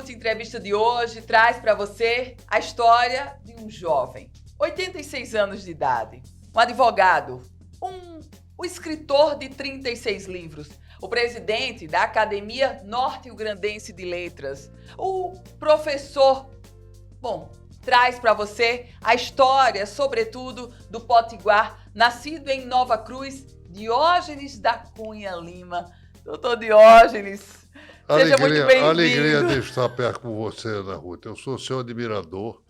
Ruth Entrevista de hoje traz para você a história de um jovem, 86 anos de idade, um advogado, um escritor de 36 livros, o presidente da Academia Norte-Grandense de Letras, o professor. Bom, traz para você a história, sobretudo, do potiguar, nascido em Nova Cruz, Diógenes da Cunha Lima. Doutor Diógenes, seja muito bem-vindo. Alegria de estar perto com você, Ana Ruth. Eu sou seu admirador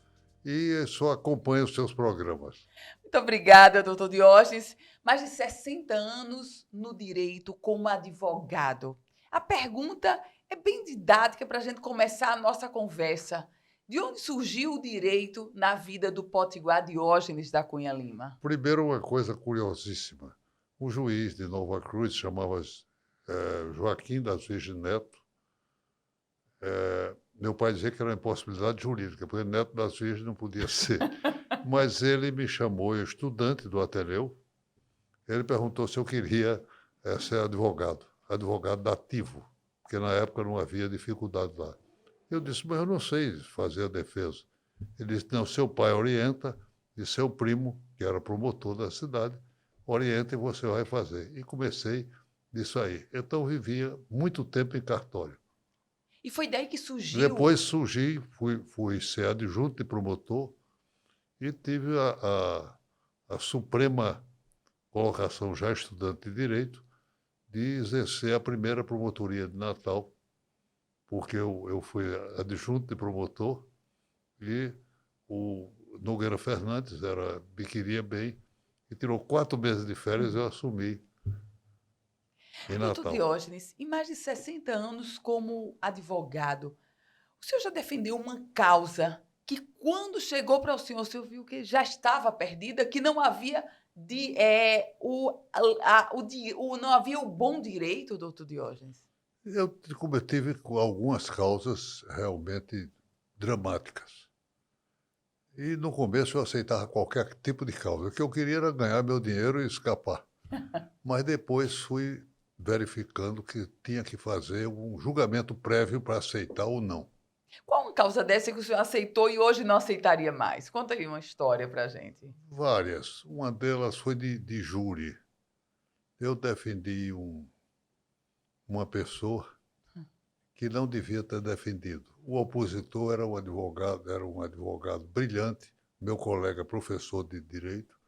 e só acompanho os seus programas. Muito obrigada, doutor Diógenes. Mais de 60 anos no direito como advogado. A pergunta é bem didática para a gente começar a nossa conversa. De onde surgiu o direito na vida do potiguar Diógenes da Cunha Lima? Primeiro, uma coisa curiosíssima. O juiz de Nova Cruz chamava Joaquim das Virgens Neto. Meu pai dizia que era uma impossibilidade jurídica, porque Neto das Virgens não podia ser. Mas ele me chamou, eu estudante do Ateneu, ele perguntou se eu queria ser advogado dativo, porque na época não havia dificuldade lá. Eu disse, mas eu não sei fazer a defesa. Ele disse, não, seu pai orienta e seu primo, que era promotor da cidade, orienta e você vai fazer. E comecei disso aí. Então, vivia muito tempo em cartório. E foi daí que surgiu... Depois surgi, fui ser adjunto de promotor e tive a suprema colocação, já estudante de Direito, de exercer a primeira promotoria de Natal, porque eu fui adjunto de promotor e o Nogueira Fernandes me queria bem e tirou 4 meses de férias e eu assumi em Natal. Doutor Diógenes, em mais de 60 anos como advogado, o senhor já defendeu uma causa que quando chegou para o senhor viu que já estava perdida, que não havia não havia o bom direito, doutor Diógenes? Eu tive algumas causas realmente dramáticas. E no começo eu aceitava qualquer tipo de causa. O que eu queria era ganhar meu dinheiro e escapar. Mas depois fui verificando que tinha que fazer um julgamento prévio para aceitar ou não. Qual uma causa dessa que o senhor aceitou e hoje não aceitaria mais? Conta aí uma história para a gente. Várias. Uma delas foi de júri. Eu defendi uma pessoa que não devia ter defendido. O opositor era um advogado brilhante, meu colega professor de Direito,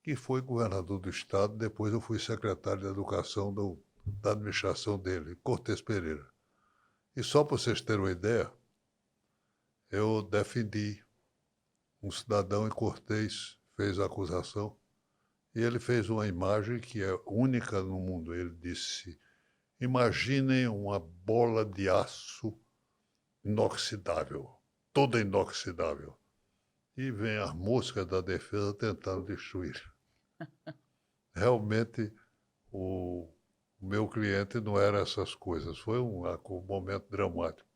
que foi governador do Estado. Depois eu fui secretário de Educação da administração dele, Cortes Pereira. E só para vocês terem uma ideia, eu defendi um cidadão e Cortes fez a acusação e ele fez uma imagem que é única no mundo. Ele disse, imaginem uma bola de aço inoxidável, toda inoxidável. E vem as moscas da defesa tentando destruir. Realmente, o meu cliente não era essas coisas. Foi um momento dramático.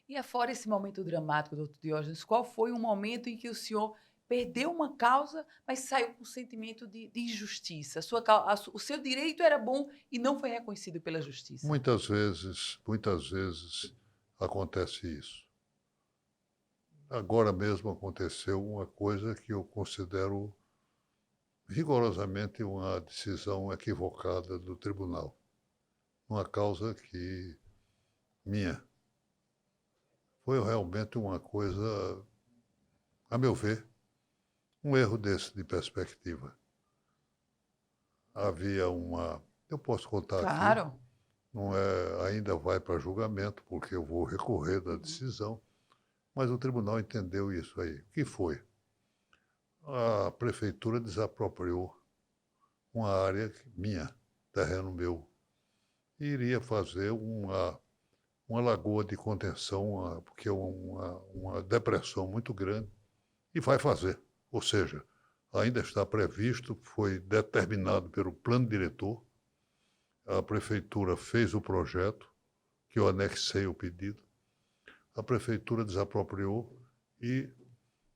E afora esse momento dramático, doutor Diógenes, qual foi o momento em que o senhor perdeu uma causa, mas saiu com sentimento de injustiça? O seu direito era bom e não foi reconhecido pela justiça. Muitas vezes acontece isso. Agora mesmo aconteceu uma coisa que eu considero rigorosamente uma decisão equivocada do tribunal. Uma causa minha. Foi realmente uma coisa, a meu ver, um erro desse de perspectiva. Havia eu posso contar Claro. aqui, ainda vai para julgamento, porque eu vou recorrer da decisão, mas o tribunal entendeu isso aí. O que foi? A prefeitura desapropriou uma área minha, terreno meu, e iria fazer uma lagoa de contenção, porque é uma depressão muito grande, e vai fazer. Ou seja, ainda está previsto, foi determinado pelo plano diretor, a prefeitura fez o projeto, que eu anexei o pedido, a prefeitura desapropriou e,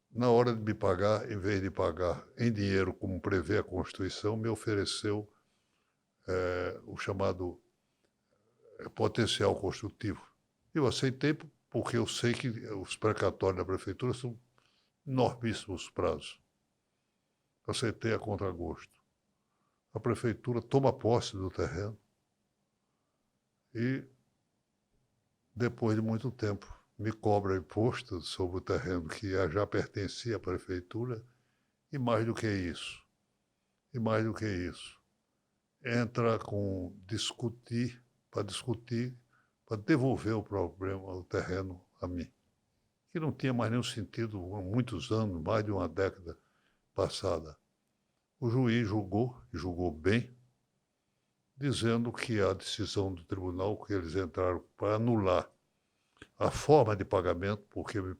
na hora de me pagar, em vez de pagar em dinheiro, como prevê a Constituição, me ofereceu o chamado potencial construtivo. Eu aceitei porque eu sei que os precatórios da prefeitura são enormíssimos prazos. Aceitei a contragosto. A prefeitura toma posse do terreno e, depois de muito tempo, me cobra imposto sobre o terreno que já pertencia à prefeitura e mais do que isso, entra com discutir, para devolver o problema, o terreno a mim, que não tinha mais nenhum sentido há muitos anos, mais de uma década passada. O juiz julgou, e julgou bem, dizendo que a decisão do tribunal, que eles entraram para anular a forma de pagamento, porque me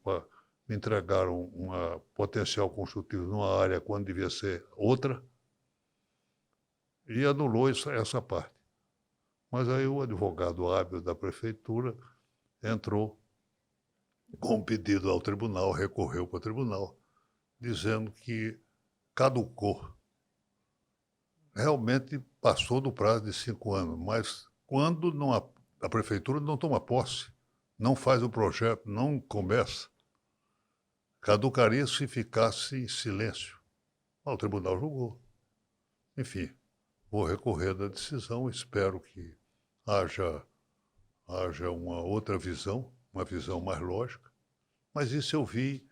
entregaram uma potencial construtivo numa área quando devia ser outra, e anulou essa parte. Mas aí o advogado hábil da prefeitura entrou com um pedido ao tribunal, recorreu para o tribunal, dizendo que caducou. Realmente passou do prazo de 5 anos, mas quando a prefeitura não toma posse, não faz o projeto, não começa, caducaria se ficasse em silêncio. O tribunal julgou. Enfim, vou recorrer da decisão, espero que haja uma outra visão, uma visão mais lógica, mas isso eu vi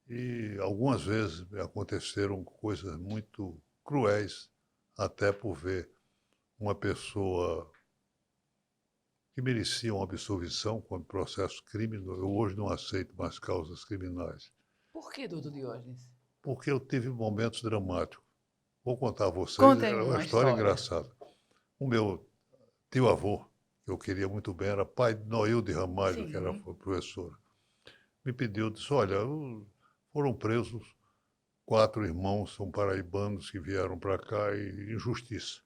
e algumas vezes aconteceram coisas muito cruéis, até por ver uma pessoa que merecia uma absolvição com processo criminoso. Eu hoje não aceito mais causas criminais. Por que, doutor Diógenes? Porque eu tive momentos dramáticos. Vou contar a vocês, Contem era uma uma história história. engraçada. O meu tio-avô, que eu queria muito bem, era pai de Noilde Ramalho, que era Sim. professora. Me pediu, disse, olha, foram presos 4 irmãos, são paraibanos que vieram para cá e injustiça.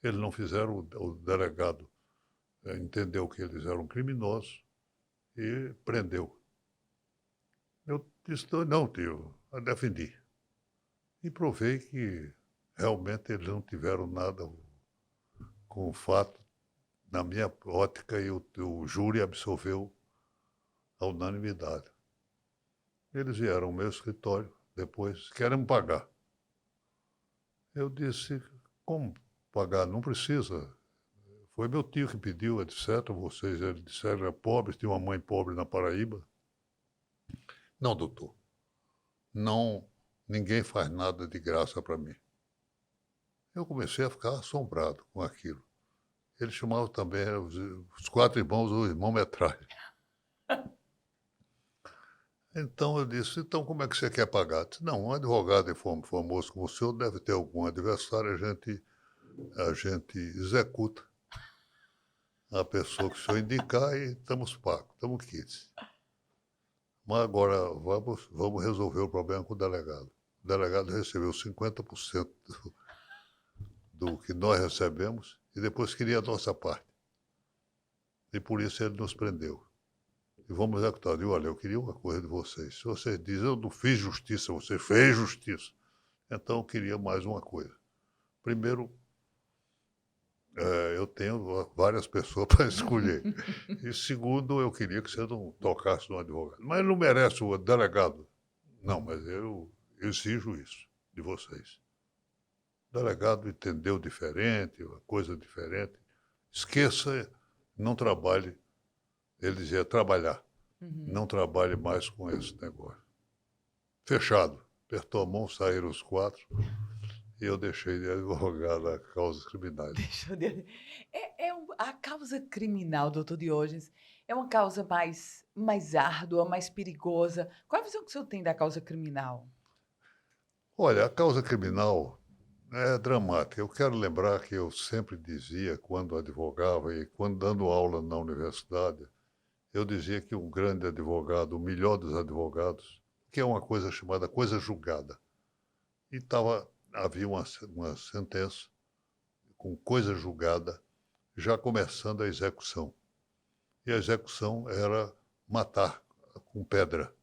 Eles não fizeram, o delegado entendeu que eles eram criminosos e prendeu. Eu disse, não, tio, eu defendi. E provei que realmente eles não tiveram nada com o fato, na minha ótica, e o júri absolveu a unanimidade. Eles vieram ao meu escritório, depois querem pagar. Eu disse, como pagar? Não precisa. Foi meu tio que pediu, etc. Vocês, eles disseram, eram pobres, tinha uma mãe pobre na Paraíba. Não, doutor. Não, ninguém faz nada de graça para mim. Eu comecei a ficar assombrado com aquilo. Ele chamava também os 4 irmãos, o irmão metralha. Então eu disse, então como é que você quer pagar? Disse, não, um advogado famoso como o senhor deve ter algum adversário, a gente executa a pessoa que o senhor indicar e estamos pagos, estamos quites. Mas agora vamos resolver o problema com o delegado. O delegado recebeu 50% do que nós recebemos e depois queria a nossa parte. E por isso ele nos prendeu. E vamos executar. Eu digo, olha, eu queria uma coisa de vocês. Se vocês dizem, eu não fiz justiça, você fez justiça. Então eu queria mais uma coisa. Primeiro, eu tenho várias pessoas para escolher. E segundo, eu queria que você não tocasse no advogado. Mas ele não merece o delegado. Não, mas eu exijo isso de vocês. O delegado entendeu diferente, uma coisa diferente. Esqueça, não trabalhe. Ele dizia trabalhar. Não trabalhe mais com esse negócio. Fechado. Apertou a mão, saíram os 4 e eu deixei de advogar a causas criminais. Deixa eu ver. A causa criminal, doutor Diógenes, é uma causa mais árdua, mais perigosa. Qual a visão que o senhor tem da causa criminal? Olha, a causa criminal é dramática. Eu quero lembrar que eu sempre dizia, quando advogava e quando dando aula na universidade, eu dizia que um grande advogado, o melhor dos advogados, que é uma coisa chamada coisa julgada. E havia uma sentença com coisa julgada, já começando a execução. E a execução era matar com pedra,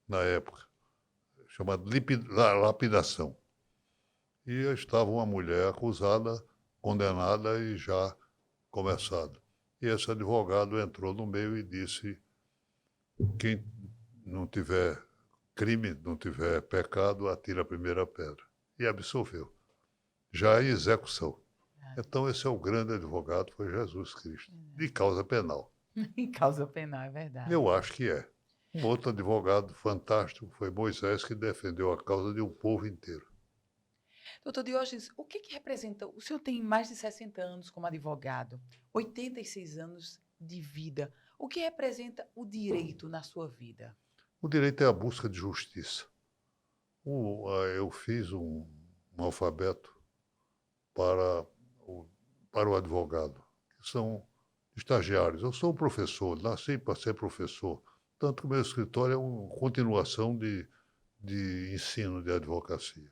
na época, chamada lapidação. E estava uma mulher acusada, condenada e já começada. E esse advogado entrou no meio e disse: quem não tiver crime, não tiver pecado, atira a primeira pedra. E absolveu, já em execução. Então, esse é o grande advogado, foi Jesus Cristo, de causa penal. Em causa penal, é verdade. Eu acho que é. Um outro advogado fantástico foi Moisés, que defendeu a causa de um povo inteiro. Doutor Diógenes, o que que representa? O senhor tem mais de 60 anos como advogado, 86 anos de vida. O que representa o direito na sua vida? O direito é a busca de justiça. Eu fiz um alfabeto para para o advogado, que são estagiários. Eu sou um professor, nasci para ser professor, tanto que o meu escritório é uma continuação de ensino de advocacia.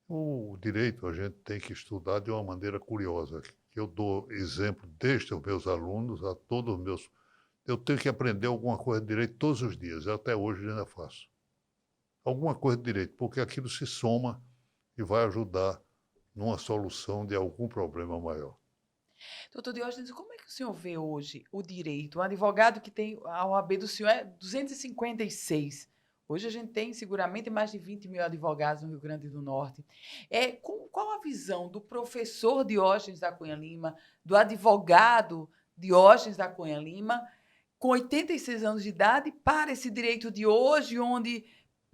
O direito a gente tem que estudar de uma maneira curiosa, que eu dou exemplo desde os meus alunos a todos os meus. Eu tenho que aprender alguma coisa de direito todos os dias, até hoje ainda faço. Alguma coisa de direito, porque aquilo se soma e vai ajudar numa solução de algum problema maior. Doutor Diógenes, como é que o senhor vê hoje o direito? Um advogado que tem a OAB do senhor é 256. Hoje a gente tem seguramente mais de 20 mil advogados no Rio Grande do Norte. Qual a visão do professor Diógenes da Cunha Lima, do advogado Diógenes da Cunha Lima, com 86 anos de idade, para esse direito de hoje, onde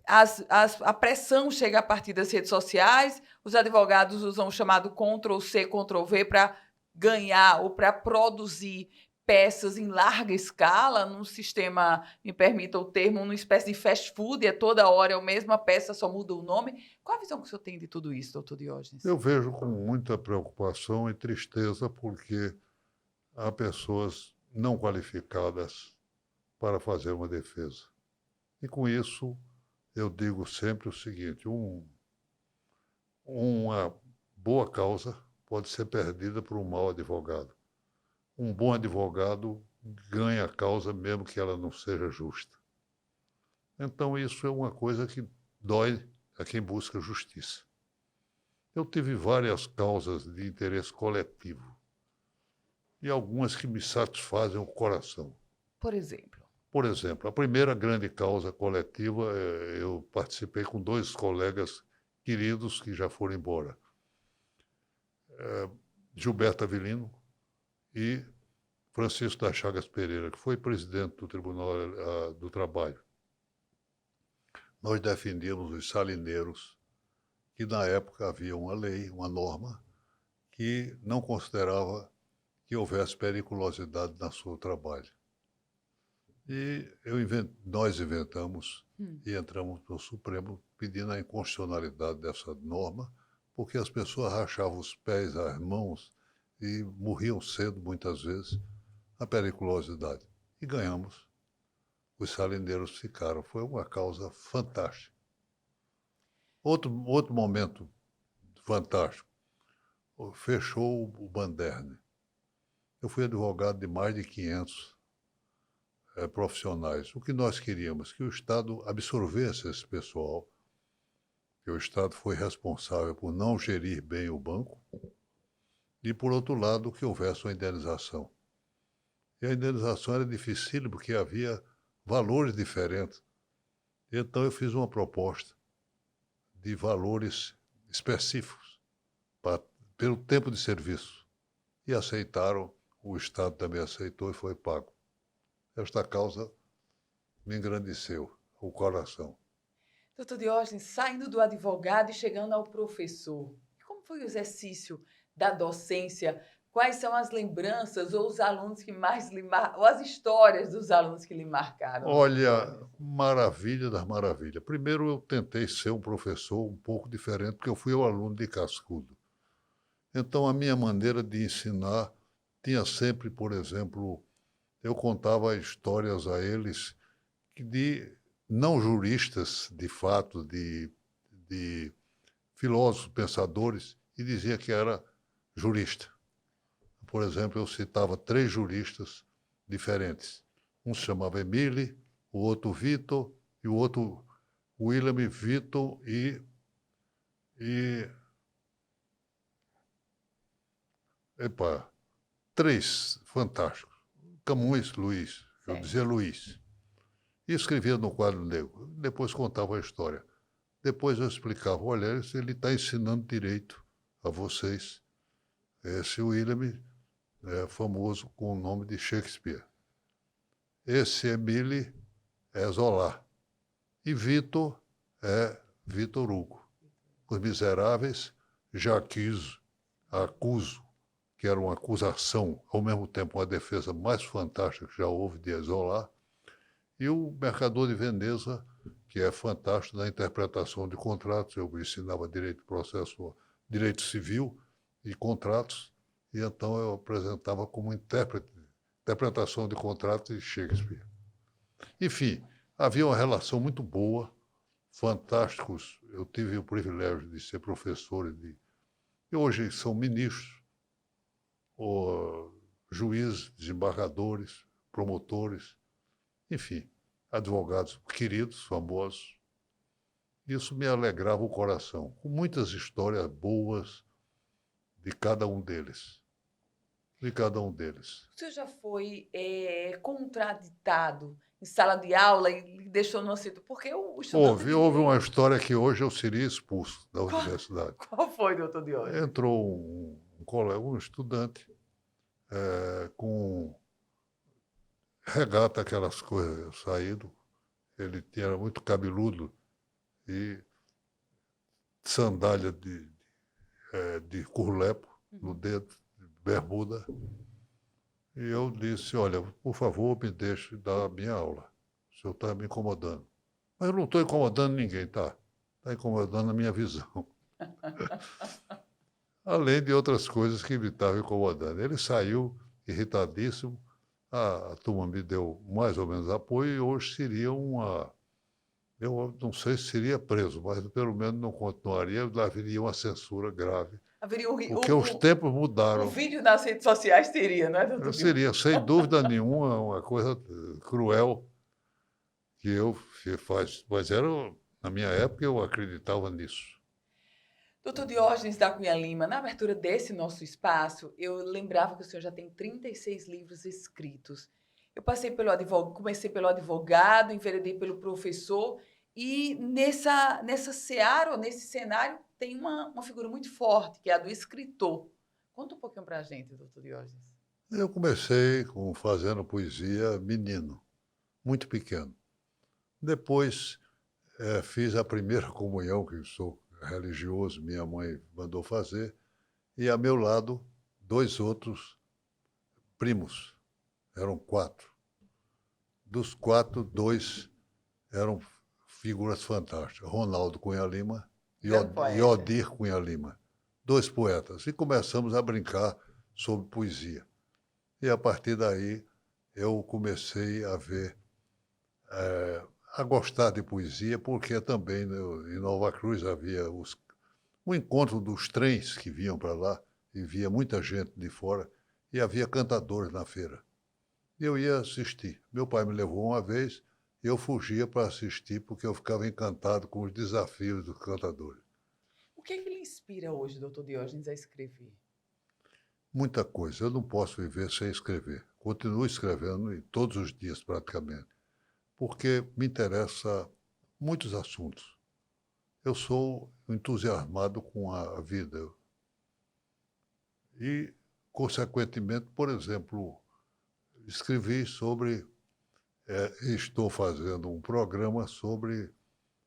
a pressão chega a partir das redes sociais, os advogados usam o chamado Ctrl+C, Ctrl+V para ganhar ou para produzir peças em larga escala, num sistema, me permita o termo, numa espécie de fast food, é toda hora é a mesma peça, só muda o nome. Qual a visão que o senhor tem de tudo isso, doutor Diógenes? Eu vejo com muita preocupação e tristeza porque há pessoas não qualificadas para fazer uma defesa. E com isso, eu digo sempre o seguinte: uma boa causa pode ser perdida por um mau advogado. Um bom advogado ganha a causa mesmo que ela não seja justa. Então, isso é uma coisa que dói a quem busca justiça. Eu tive várias causas de interesse coletivo e algumas que me satisfazem o coração. Por exemplo? Por exemplo, a primeira grande causa coletiva, eu participei com dois colegas queridos que já foram embora. Gilberto Avelino e Francisco das Chagas Pereira, que foi presidente do Tribunal do Trabalho. Nós defendíamos os salineiros, que na época havia uma lei, uma norma, que não considerava que houvesse periculosidade no seu trabalho. E nós inventamos e entramos no Supremo pedindo a inconstitucionalidade dessa norma, porque as pessoas rachavam os pés, as mãos e morriam cedo, muitas vezes, a periculosidade. E ganhamos. Os salineiros ficaram. Foi uma causa fantástica. Outro momento fantástico. Fechou o Banderne. Eu fui advogado de mais de 500 profissionais. O que nós queríamos? Que o Estado absorvesse esse pessoal, que o Estado foi responsável por não gerir bem o banco, e, por outro lado, que houvesse uma indenização. E a indenização era difícil porque havia valores diferentes. Então, eu fiz uma proposta de valores específicos pelo tempo de serviço. E aceitaram, o Estado também aceitou e foi pago. Esta causa me engrandeceu o coração. Doutor Diógenes, saindo do advogado e chegando ao professor, como foi o exercício da docência? Quais são as lembranças ou os alunos que mais ou as histórias dos alunos que lhe marcaram? Olha, maravilha das maravilhas. Primeiro, eu tentei ser um professor um pouco diferente, porque eu fui o aluno de cascudo. Então, a minha maneira de ensinar tinha sempre, por exemplo, eu contava histórias a eles de não juristas, de fato, de filósofos, pensadores, e dizia que era jurista. Por exemplo, eu citava 3 juristas diferentes. Um se chamava Emile, o outro Vitor, e o outro William Vitor e epa, três fantásticos. Camões, Luiz, eu Certo. dizia Luiz. E escrevia no quadro negro. Depois contava a história. Depois eu explicava, olha, ele está ensinando direito a vocês. Esse William é famoso com o nome de Shakespeare. Esse Emile é Zola. E Vitor é Vitor Hugo. Os Miseráveis, Jacques Acuso, que era uma acusação, ao mesmo tempo uma defesa mais fantástica que já houve de Zola. E o Mercador de Veneza, que é fantástico na interpretação de contratos. Eu ensinava direito processo, direito civil e contratos, e então eu apresentava como interpretação de contratos de Shakespeare. Enfim, havia uma relação muito boa, fantásticos. Eu tive o privilégio de ser professor e hoje são ministros, ou juízes, desembargadores, promotores, enfim, advogados queridos, famosos. Isso me alegrava o coração, com muitas histórias boas de cada um deles. De cada um deles. O senhor já foi contraditado em sala de aula e lhe deixou no assento? Porque o estudante de Houve uma direito... história que hoje eu seria expulso da Qual, universidade. qual foi, doutor Diógenes? Entrou um colega, um estudante, com regata, aquelas coisas, saído. Ele era muito cabeludo e sandália de curlepo no dedo, bermuda. E eu disse, olha, por favor, me deixe dar a minha aula. O senhor está me incomodando. Mas eu não estou incomodando ninguém, tá? Está incomodando a minha visão. Além de outras coisas que me estavam incomodando. Ele saiu irritadíssimo, a turma me deu mais ou menos apoio e hoje seria uma... Eu não sei se seria preso, mas pelo menos não continuaria, haveria uma censura grave. Haveria Porque os tempos um mudaram. vídeo nas redes sociais, teria, não é, doutor Diógenes? Seria, sem dúvida nenhuma, uma coisa cruel que eu faz. Mas era, na minha época, eu acreditava nisso. Doutor Diógenes da Cunha Lima, na abertura desse nosso espaço, eu lembrava que o senhor já tem 36 livros escritos. Eu comecei pelo advogado, enveredei pelo professor, e nessa seara, ou nesse cenário, tem uma figura muito forte, que é a do escritor. Conta um pouquinho para a gente, doutor Diógenes. Eu comecei fazendo poesia menino, muito pequeno. Depois fiz a primeira comunhão, que sou religioso, minha mãe mandou fazer, e a meu lado, dois outros primos, eram quatro. Dos quatro, dois eram figuras fantásticas, Ronaldo Cunha Lima e Grande poeta. Odir Cunha Lima, dois poetas. E começamos a brincar sobre poesia. E a partir daí eu comecei a ver, a gostar de poesia, porque também em Nova Cruz havia o encontro dos trens que vinham para lá, e via muita gente de fora, e havia cantadores na feira. E eu ia assistir. Meu pai me levou uma vez e eu fugia para assistir, porque eu ficava encantado com os desafios dos cantadores. O que é que lhe inspira hoje, doutor Diógenes, a escrever? Muita coisa. Eu não posso viver sem escrever. Continuo escrevendo todos os dias, praticamente, porque me interessa muitos assuntos. Eu sou entusiasmado com a vida. E, consequentemente, por exemplo, escrevi sobre... estou fazendo um programa sobre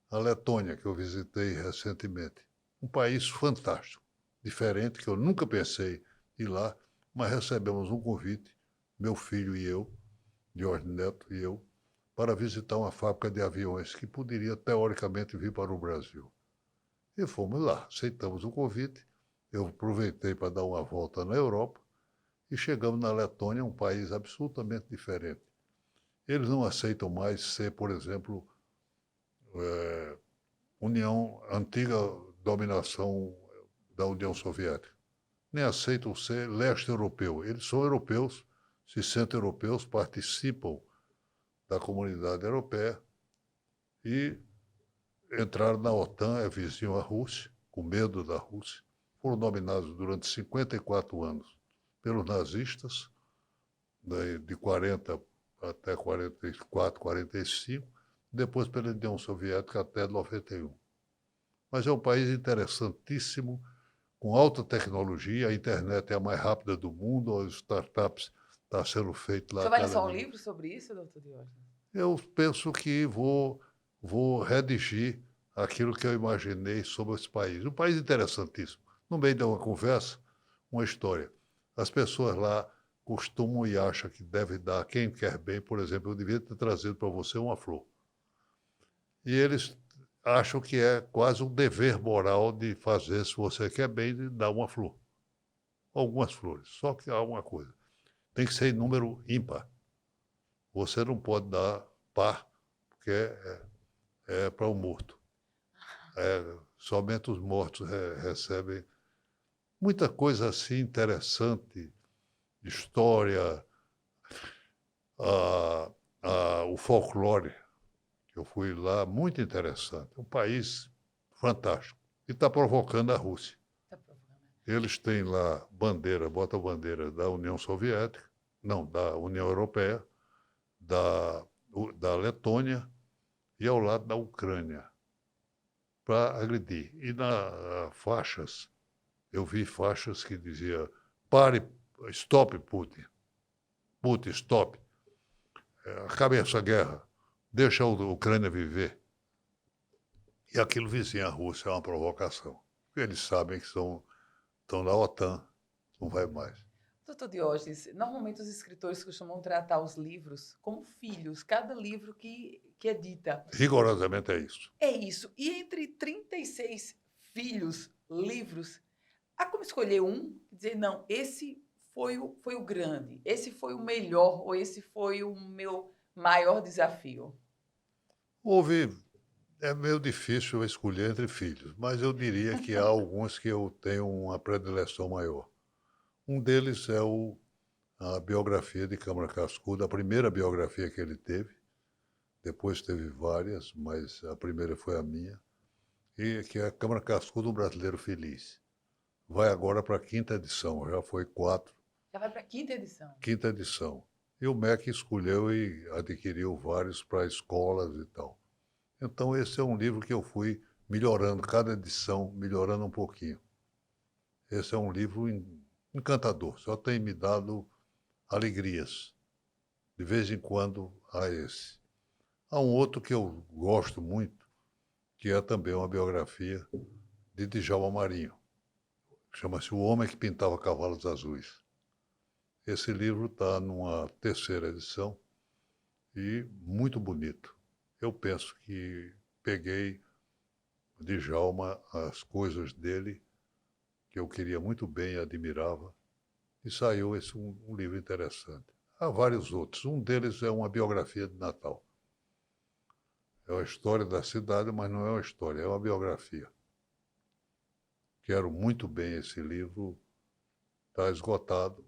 a Letônia, que eu visitei recentemente. Um país fantástico, diferente, que eu nunca pensei ir lá, mas recebemos um convite, meu filho e eu, Jorge Neto e eu, para visitar uma fábrica de aviões que poderia, teoricamente, vir para o Brasil. E fomos lá, aceitamos o convite, eu aproveitei para dar uma volta na Europa e chegamos na Letônia, um país absolutamente diferente. Eles não aceitam mais ser, por exemplo, antiga dominação da União Soviética. Nem aceitam ser leste europeu. Eles são europeus, se sentem europeus, participam da comunidade europeia e entraram na OTAN, é vizinho à Rússia, com medo da Rússia. Foram dominados durante 54 anos pelos nazistas, de 40 até 44, 45, depois pela União Soviética até 91. Mas é um país interessantíssimo, com alta tecnologia, a internet é a mais rápida do mundo, as startups estão sendo feitas O lá senhor vai cada lançar um dia. livro sobre isso, doutor Diógenes? Eu penso que vou redigir aquilo que eu imaginei sobre esse país. Um país interessantíssimo. No meio de uma conversa, uma história. As pessoas lá costumam e acham que deve dar a quem quer bem. Por exemplo, eu devia ter trazido para você uma flor. E eles acham que é quase um dever moral de fazer, se você quer bem, de dar uma flor. Algumas flores. Só que há uma coisa. Tem que ser em número ímpar. Você não pode dar par, porque é para o morto. Somente os mortos recebem muita coisa assim interessante, história, o folclore. Eu fui lá, muito interessante. Um país fantástico. E está provocando a Rússia. Tá provando. Eles têm lá bandeira, bota a bandeira da União Soviética, não, da União Europeia, da Letônia e ao lado da Ucrânia, para agredir. E nas faixas, eu vi faixas que dizia pare, stop Putin, Putin, stop, acabe essa guerra, deixa a Ucrânia viver. E aquilo vizinho a Rússia é uma provocação. Eles sabem que estão na OTAN, não vai mais. Doutor Diógenes, normalmente os escritores costumam tratar os livros como filhos, cada livro que edita. Rigorosamente é isso. É isso. E entre 36 filhos, livros, há como escolher um e dizer, não, esse foi o grande, esse foi o melhor, ou esse foi o meu maior desafio? É meio difícil escolher entre filhos, mas eu diria que há alguns que eu tenho uma predileção maior. Um deles é a biografia de Câmara Cascudo, a primeira biografia que ele teve. Depois teve várias, mas a primeira foi a minha. E que é a Câmara Cascudo, um brasileiro feliz. Vai agora para a quinta edição, já foi 4, Já vai para a quinta edição. quinta edição. E o MEC escolheu e adquiriu vários para escolas e tal. Então esse é um livro que eu fui melhorando, cada edição melhorando um pouquinho. Esse é um livro encantador, só tem me dado alegrias. De vez em quando há esse. Há um outro que eu gosto muito, que é também uma biografia de Djalma Marinho. Chama-se O Homem que Pintava Cavalos Azuis. Esse livro está numa terceira edição e muito bonito. Eu penso que peguei de Djalma as coisas dele, que eu queria muito bem e admirava, e saiu esse um livro interessante. Há vários outros. Um deles é uma biografia de Natal. É a história da cidade, mas não é uma história, é uma biografia. Quero muito bem esse livro, está esgotado.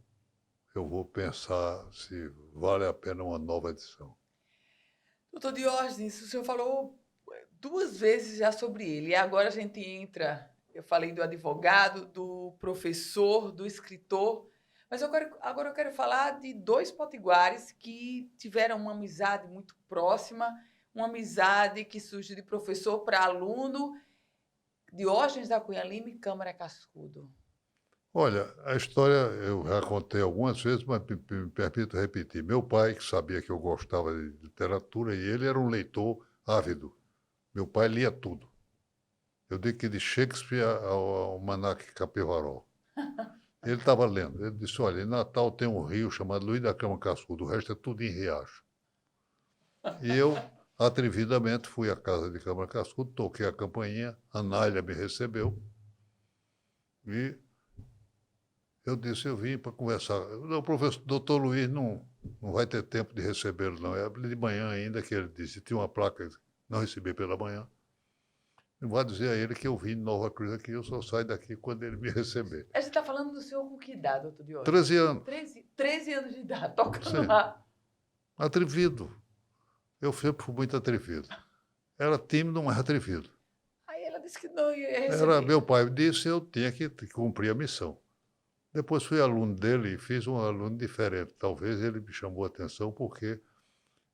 Eu vou pensar se vale a pena uma nova edição. Doutor Diógenes, o senhor falou 2 vezes já sobre ele, e agora a gente entra, eu falei do advogado, do professor, do escritor, mas agora eu quero falar de 2 potiguares que tiveram uma amizade muito próxima, uma amizade que surge de professor para aluno, Diógenes da Cunha Lima e Câmara Cascudo. Olha, a história eu já contei algumas vezes, mas me permito repetir. Meu pai, que sabia que eu gostava de literatura, e ele era um leitor ávido. Meu pai lia tudo. Eu digo que de Shakespeare ao Almanaque Capivarol. Ele estava lendo. Ele disse, olha, em Natal tem um rio chamado Luiz da Cama Cascudo, o resto é tudo em riacho. E eu, atrevidamente, fui à casa de Câmara Cascudo, toquei a campainha, a Nália me recebeu e eu disse, eu vim para conversar. O professor, doutor Luiz não vai ter tempo de recebê-lo, não. É de manhã ainda que ele disse, tinha uma placa, não recebi pela manhã. Eu vou dizer a ele que eu vim de Nova Cruz aqui, eu só saio daqui quando ele me receber. A gente está falando do senhor com que idade, doutor Diógenes? 13 anos. 13 anos de idade, tocando Sim. lá. Atrevido. Eu sempre fui muito atrevido. Era tímido, mas atrevido. Aí ela disse que não ia receber. Meu pai disse, eu tinha que cumprir a missão. Depois fui aluno dele e fiz um aluno diferente. Talvez ele me chamou a atenção porque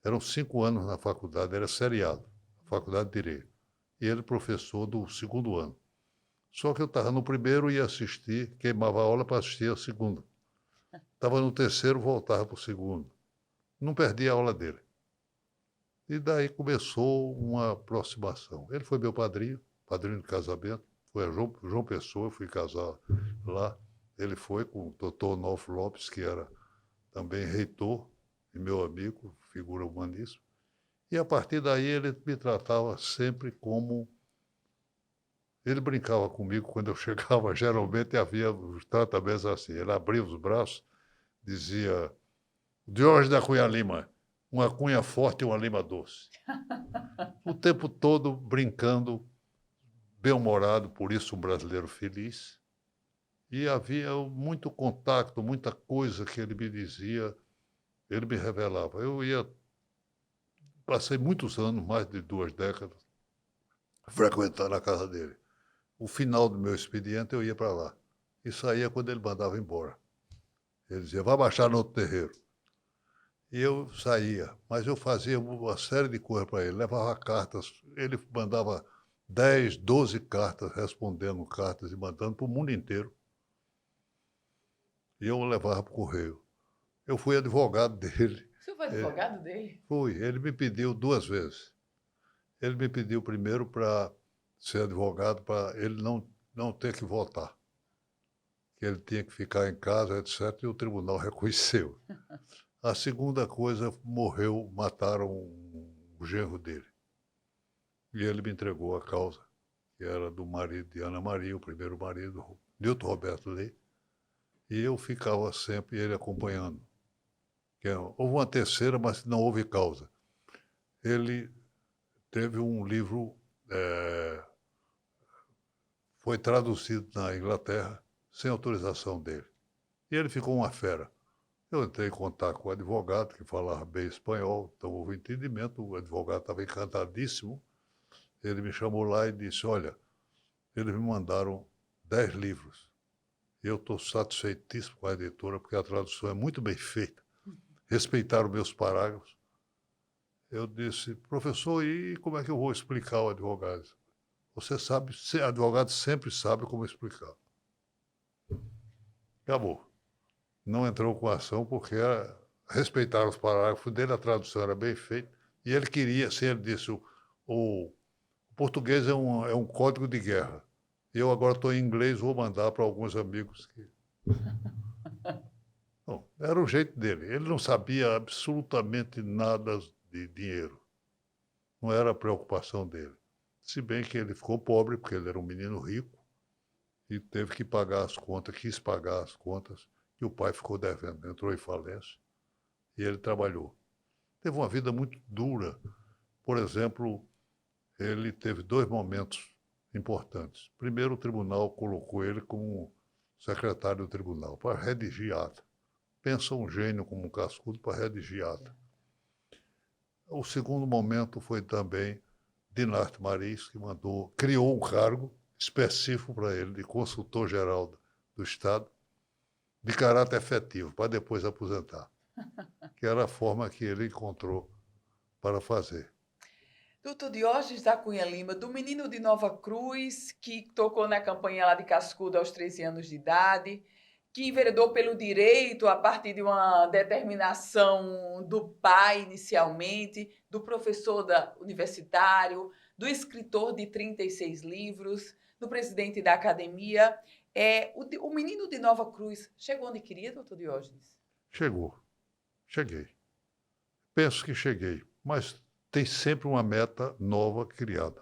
eram 5 anos na faculdade, era seriado, faculdade de Direito. E ele professor do segundo ano. Só que eu estava no primeiro e ia assistir, queimava a aula para assistir a segunda. Estava no terceiro, voltava para o segundo. Não perdi a aula dele. E daí começou uma aproximação. Ele foi meu padrinho, padrinho de casamento. Foi a João Pessoa, eu fui casar lá. Ele foi com o doutor Onofre Lopes, que era também reitor e meu amigo, figura humaníssima. E a partir daí ele me tratava sempre como... Ele brincava comigo quando eu chegava, geralmente havia os tratamentos assim. Ele abria os braços, dizia: Jorge da Cunha Lima, uma cunha forte e uma lima doce. O tempo todo brincando, bem-humorado, por isso um brasileiro feliz. E havia muito contato, muita coisa que ele me dizia, ele me revelava. Passei muitos anos, mais de 2 décadas, frequentando a casa dele. O final do meu expediente eu ia para lá. E saía quando ele mandava embora. Ele dizia: vai baixar no outro terreiro. E eu saía, mas eu fazia uma série de coisas para ele. Levava cartas, ele mandava 10, 12 cartas, respondendo cartas e mandando para o mundo inteiro. E eu levava para o correio. Eu fui advogado dele. O senhor foi advogado dele? Fui. Ele me pediu 2 vezes. Ele me pediu primeiro para ser advogado, para ele não ter que votar. Que ele tinha que ficar em casa, etc. E o tribunal reconheceu. A segunda coisa, morreu, mataram o genro dele. E ele me entregou a causa, que era do marido de Ana Maria, o primeiro marido, Nilton Roberto Ley. E eu ficava sempre ele acompanhando. Houve uma terceira, mas não houve causa. Ele teve um livro, foi traduzido na Inglaterra, sem autorização dele. E ele ficou uma fera. Eu entrei em contato com o advogado, que falava bem espanhol, então houve entendimento, o advogado estava encantadíssimo. Ele me chamou lá e disse: olha, eles me mandaram 10 livros. Eu estou satisfeitíssimo com a editora, porque a tradução é muito bem feita. Respeitaram meus parágrafos. Eu disse: professor, e como é que eu vou explicar ao advogado? Você sabe, advogado sempre sabe como explicar. Acabou. Não entrou com ação porque respeitaram os parágrafos dele, a tradução era bem feita. E ele queria, assim, ele disse: o português é um código de guerra. Eu agora estou em inglês, vou mandar para alguns amigos que... Bom, era o jeito dele. Ele não sabia absolutamente nada de dinheiro. Não era a preocupação dele. Se bem que ele ficou pobre, porque ele era um menino rico, e teve que pagar as contas, quis pagar as contas, e o pai ficou devendo, entrou em falência, e ele trabalhou. Teve uma vida muito dura. Por exemplo, ele teve 2 momentos importantes. Primeiro, o tribunal colocou ele como secretário do tribunal, para redigir ata. Pensa um gênio como um cascudo para redigir ata. O segundo momento foi também Dinarte Maris, que criou um cargo específico para ele, de consultor-geral do Estado, de caráter efetivo, para depois aposentar, que era a forma que ele encontrou para fazer. Doutor Diógenes da Cunha Lima, do menino de Nova Cruz, que tocou na campanha lá de Cascudo aos 13 anos de idade, que enveredou pelo direito a partir de uma determinação do pai inicialmente, do professor universitário, do escritor de 36 livros, do presidente da academia. O menino de Nova Cruz chegou onde queria, doutor Diógenes? Cheguei. Penso que cheguei, mas tem sempre uma meta nova criada.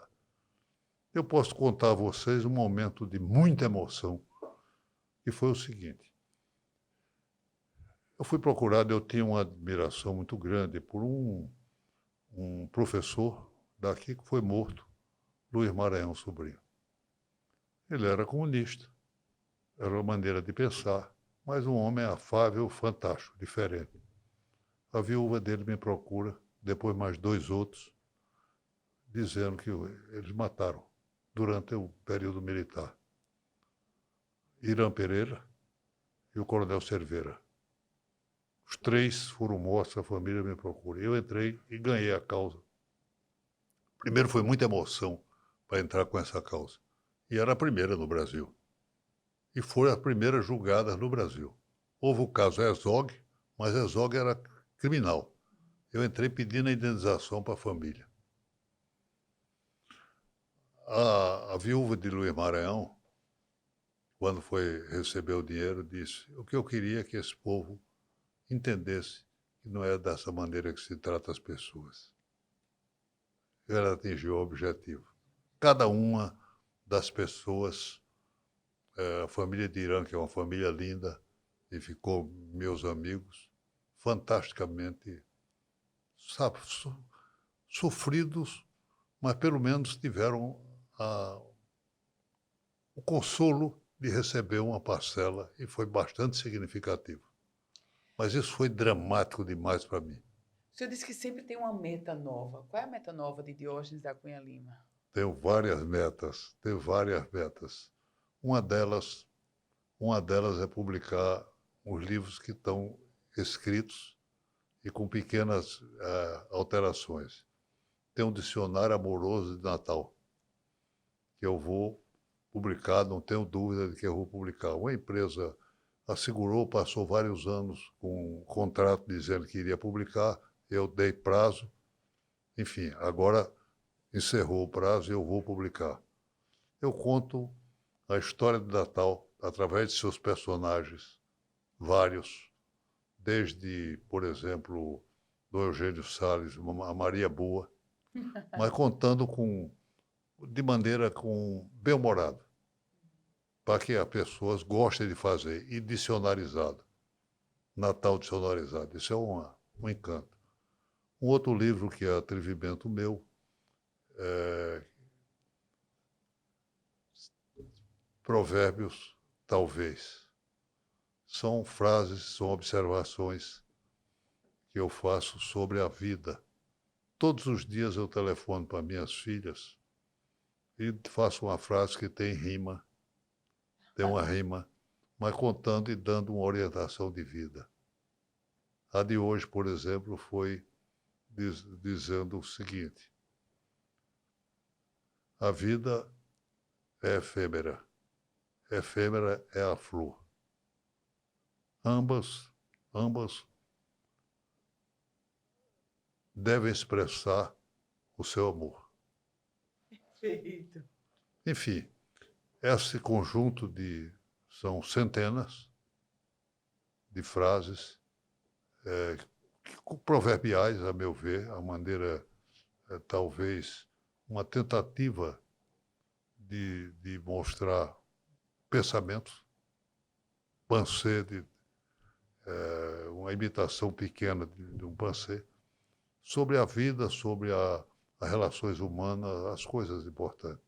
Eu posso contar a vocês um momento de muita emoção, que foi o seguinte. Eu fui procurado, eu tinha uma admiração muito grande por um professor daqui que foi morto, Luiz Maranhão Sobrinho. Ele era comunista, era uma maneira de pensar, mas um homem afável, fantástico, diferente. A viúva dele me procura, depois mais 2 outros, dizendo que eles mataram durante o período militar. Irã Pereira e o Coronel Cerveira. Os 3 foram mortos, a família me procura. Eu entrei e ganhei a causa. Primeiro foi muita emoção para entrar com essa causa. E era a primeira no Brasil. E foi a primeira julgada no Brasil. Houve o caso Herzog, mas Herzog era criminal. Eu entrei pedindo a indenização para a família. A viúva de Luiz Maranhão, quando foi receber o dinheiro, disse: o que eu queria é que esse povo entendesse que não é dessa maneira que se trata as pessoas. Ela atingiu o objetivo. Cada uma das pessoas, a família de Irã, que é uma família linda, e ficou meus amigos, fantasticamente, sabe, sofridos, mas pelo menos tiveram o consolo de receber uma parcela e foi bastante significativo. Mas isso foi dramático demais para mim. O senhor disse que sempre tem uma meta nova. Qual é a meta nova de Diógenes da Cunha Lima? Tenho várias metas. Uma delas é publicar os livros que estão escritos e com pequenas alterações. Tem um dicionário amoroso de Natal, que eu vou publicar, não tenho dúvida de que eu vou publicar. Uma empresa assegurou, passou vários anos com um contrato dizendo que iria publicar, eu dei prazo, enfim, agora encerrou o prazo e eu vou publicar. Eu conto a história de Natal através de seus personagens, vários, desde, por exemplo, do Eugênio Salles, a Maria Boa, mas contando de maneira bem-humorada, para que as pessoas gostem de fazer, e dicionarizado, Natal dicionarizado. Isso é um encanto. Um outro livro que é atrevimento meu, Provérbios, talvez. São frases, são observações que eu faço sobre a vida. Todos os dias eu telefono para minhas filhas e faço uma frase que tem uma rima, mas contando e dando uma orientação de vida. A de hoje, por exemplo, foi dizendo o seguinte: a vida é efêmera é a flor. Ambas devem expressar o seu amor. Perfeito. Enfim, esse conjunto são centenas de frases proverbiais, a meu ver, a maneira, talvez, uma tentativa de mostrar pensamentos, pensée, uma imitação pequena de um pensée, sobre a vida, sobre as relações humanas, as coisas importantes.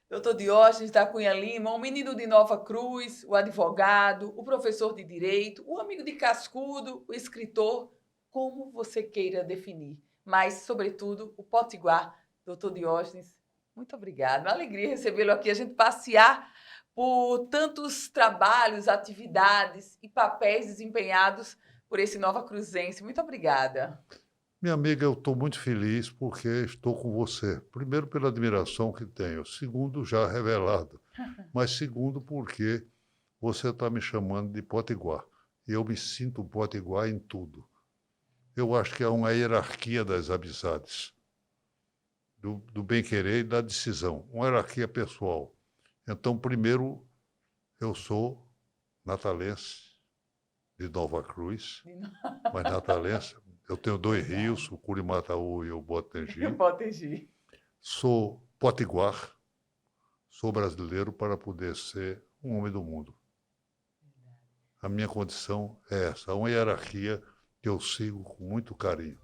Doutor Diógenes da Cunha Lima, um menino de Nova Cruz, o advogado, o professor de direito, o amigo de Cascudo, o escritor, como você queira definir. Mas, sobretudo, o potiguar, doutor Diógenes, muito obrigada. Uma alegria recebê-lo aqui, a gente passear por tantos trabalhos, atividades e papéis desempenhados por esse nova cruzense. Muito obrigada. Minha amiga, eu estou muito feliz porque estou com você. Primeiro, pela admiração que tenho. Segundo, já revelado. Mas segundo, porque você está me chamando de potiguar. E eu me sinto potiguar em tudo. Eu acho que há uma hierarquia das amizades, do bem-querer e da decisão. Uma hierarquia pessoal. Então, primeiro, eu sou natalense de Nova Cruz, mas natalense. Eu tenho 2 rios, o Curimataú e o Botengi. Sou potiguar, sou brasileiro para poder ser um homem do mundo. A minha condição é essa, uma hierarquia que eu sigo com muito carinho.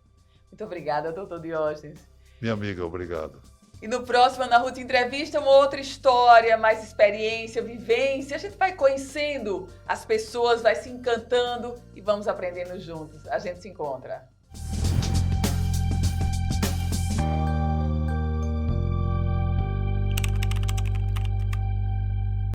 Muito obrigada, doutor Diógenes. Minha amiga, obrigado. E no próximo Ana Ruth Entrevista, uma outra história, mais experiência, vivência. A gente vai conhecendo as pessoas, vai se encantando e vamos aprendendo juntos. A gente se encontra.